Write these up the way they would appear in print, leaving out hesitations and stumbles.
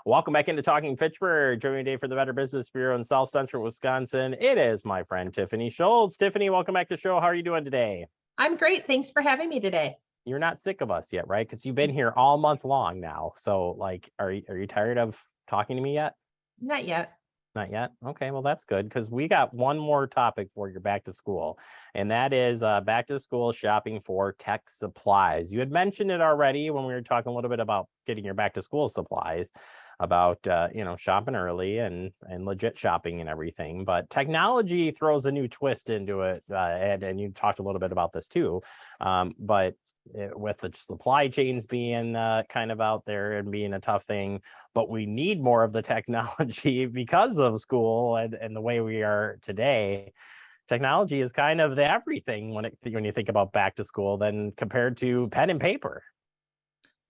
Welcome back into Talking Fitchburg. Joining me today for the Better Business Bureau in South Central Wisconsin. It is my friend Tiffany Schultz. Tiffany, welcome back to the show. How are you doing today? I'm great. Thanks for having me today. You're not sick of us yet, right? Because you've been here all month long now. So, are you tired of talking to me yet? Not yet. Not yet. Okay, well, that's good because we got one more topic for your back to school, and that is back to school shopping for tech supplies. You had mentioned it already when we were talking a little bit about getting your back to school supplies, about shopping early and legit shopping and everything. But technology throws a new twist into it, and you talked a little bit about this too. But with the supply chains being kind of out there and being a tough thing, but we need more of the technology because of school and the way we are today. Technology is kind of the everything when you think about back to school, then compared to pen and paper.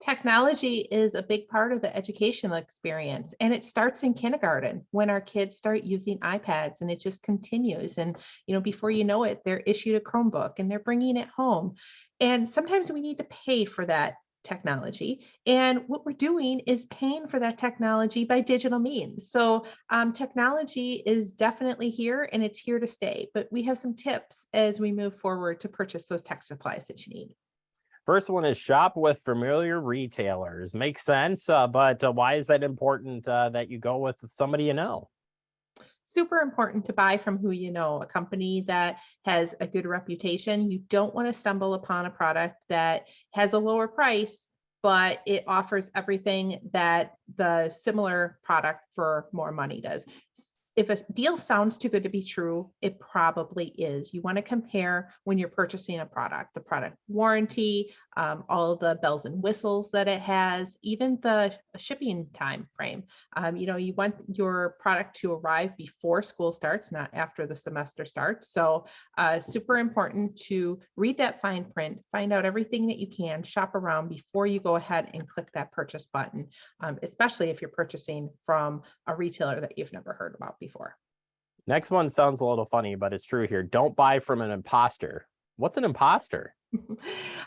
Technology is a big part of the educational experience, and it starts in kindergarten when our kids start using iPads, and it just continues. And before you know it, they're issued a Chromebook and they're bringing it home. And sometimes we need to pay for that technology. And what we're doing is paying for that technology by digital means. So technology is definitely here and it's here to stay. But we have some tips as we move forward to purchase those tech supplies that you need. First one is shop with familiar retailers. Makes sense, but why is that important that you go with somebody you know? Super important to buy from who you know, a company that has a good reputation. You don't want to stumble upon a product that has a lower price, but it offers everything that the similar product for more money does. If a deal sounds too good to be true, it probably is. You want to compare when you're purchasing a product, the product warranty, all the bells and whistles that it has, even the shipping time frame. You want your product to arrive before school starts, not after the semester starts. So super important to read that fine print, find out everything that you can, shop around before you go ahead and click that purchase button, especially if you're purchasing from a retailer that you've never heard about before. Next one sounds a little funny, but it's true here. Don't buy from an imposter. What's an imposter?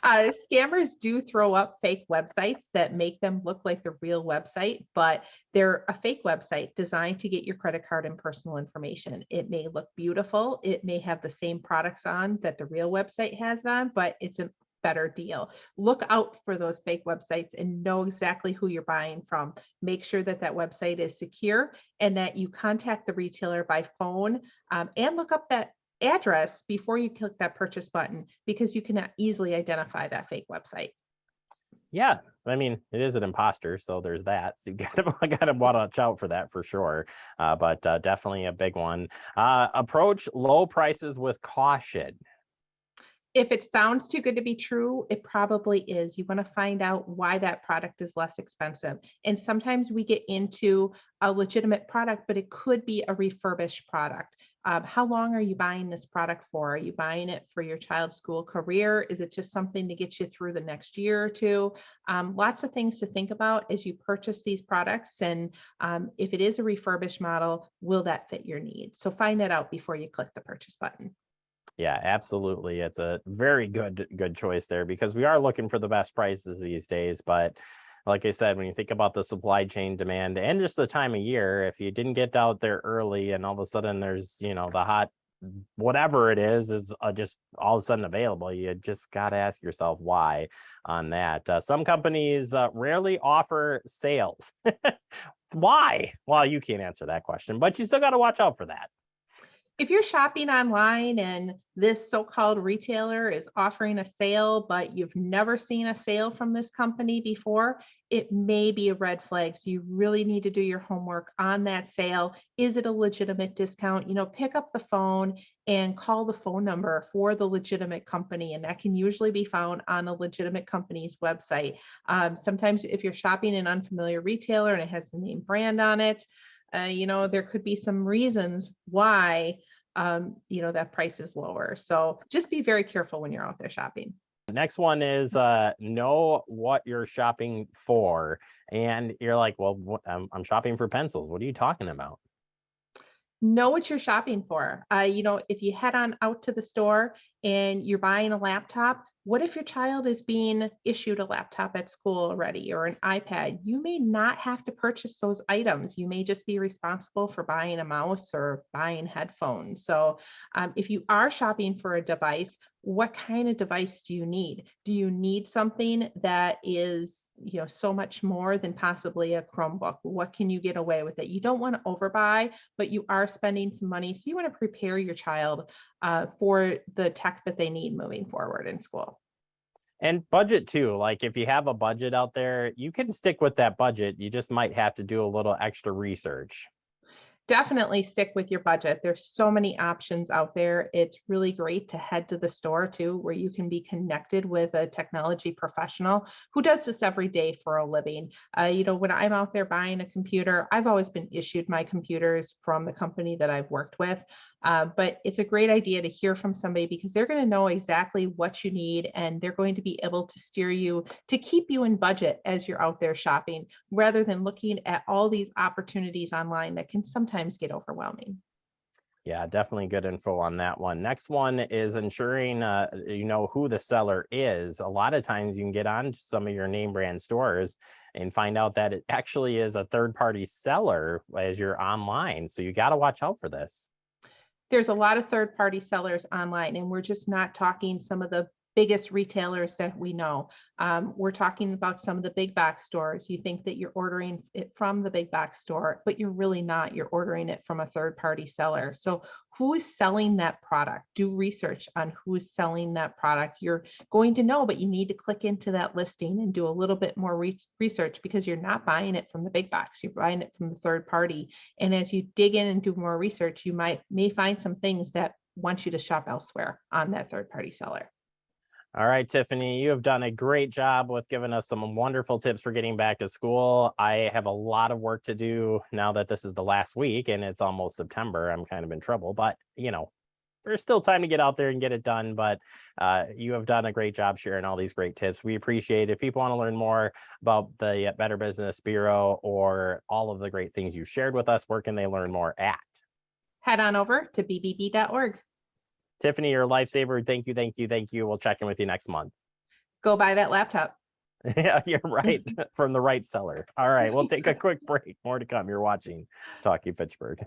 Scammers do throw up fake websites that make them look like the real website, but they're a fake website designed to get your credit card and personal information. It may look beautiful. It may have the same products on that the real website has on, but it's a better deal. Look out for those fake websites and know exactly who you're buying from. Make sure that that website is secure and that you contact the retailer by phone, and look up that address before you click that purchase button, because you can easily identify that fake website. Yeah, I mean, it is an imposter, so there's that. So you gotta watch out for that for sure. But definitely a big one. Approach low prices with caution. If it sounds too good to be true, it probably is. You want to find out why that product is less expensive. And sometimes we get into a legitimate product, but it could be a refurbished product. How long are you buying this product for? Are you buying it for your child's school career? Is it just something to get you through the next year or two? Lots of things to think about as you purchase these products. And if it is a refurbished model, will that fit your needs? So find that out before you click the purchase button. Yeah, absolutely. It's a very good choice there because we are looking for the best prices these days. But like I said, when you think about the supply chain demand and just the time of year, if you didn't get out there early and all of a sudden there's, the hot whatever it is just all of a sudden available, you just got to ask yourself why on that. Some companies rarely offer sales. Why? Well, you can't answer that question, but you still got to watch out for that. If you're shopping online and this so-called retailer is offering a sale, but you've never seen a sale from this company before, it may be a red flag. So you really need to do your homework on that sale. Is it a legitimate discount? Pick up the phone and call the phone number for the legitimate company, and that can usually be found on a legitimate company's website. Sometimes if you're shopping an unfamiliar retailer and it has the name brand on it, there could be some reasons why, that price is lower. So just be very careful when you're out there shopping. Next one is know what you're shopping for. And you're like, well, I'm shopping for pencils. What are you talking about? Know what you're shopping for. If you head on out to the store and you're buying a laptop, What if your child is being issued a laptop at school already or an iPad? You may not have to purchase those items. You may just be responsible for buying a mouse or buying headphones. So, if you are shopping for a device, what kind of device do you need? Do you need something that is, so much more than possibly a Chromebook? What can you get away with it? You don't want to overbuy, but you are spending some money. So you want to prepare your child for the tech that they need moving forward in school. And budget too. Like if you have a budget out there, you can stick with that budget. You just might have to do a little extra research. Definitely stick with your budget. There's so many options out there. It's really great to head to the store too, where you can be connected with a technology professional who does this every day for a living. When I'm out there buying a computer, I've always been issued my computers from the company that I've worked with. But it's a great idea to hear from somebody because they're going to know exactly what you need and they're going to be able to steer you to keep you in budget as you're out there shopping rather than looking at all these opportunities online that can sometimes get overwhelming. Yeah, definitely good info on that one. Next one is ensuring you know who the seller is. A lot of times you can get on to some of your name brand stores and find out that it actually is a third party seller as you're online. So you got to watch out for this. There's a lot of third party sellers online, and we're just not talking some of the biggest retailers that we know. We're talking about some of the big box stores. You think that you're ordering it from the big box store, but you're really not. You're ordering it from a third party seller. So, who is selling that product? Do research on who is selling that product. You're going to know, but you need to click into that listing and do a little bit more research because you're not buying it from the big box. You're buying it from the third party. And as you dig in and do more research, you may find some things that want you to shop elsewhere on that third party seller. All right, Tiffany, you have done a great job with giving us some wonderful tips for getting back to school. I have a lot of work to do now that this is the last week and it's almost September. I'm kind of in trouble, but there's still time to get out there and get it done. But you have done a great job sharing all these great tips. We appreciate it. If people want to learn more about the Better Business Bureau or all of the great things you shared with us, where can they learn more at? Head on over to bbb.org. Tiffany, you're a lifesaver. Thank you, thank you, thank you. We'll check in with you next month. Go buy that laptop. Yeah, you're right. From the right seller. All right, we'll take a quick break. More to come. You're watching Talkie Fitchburg.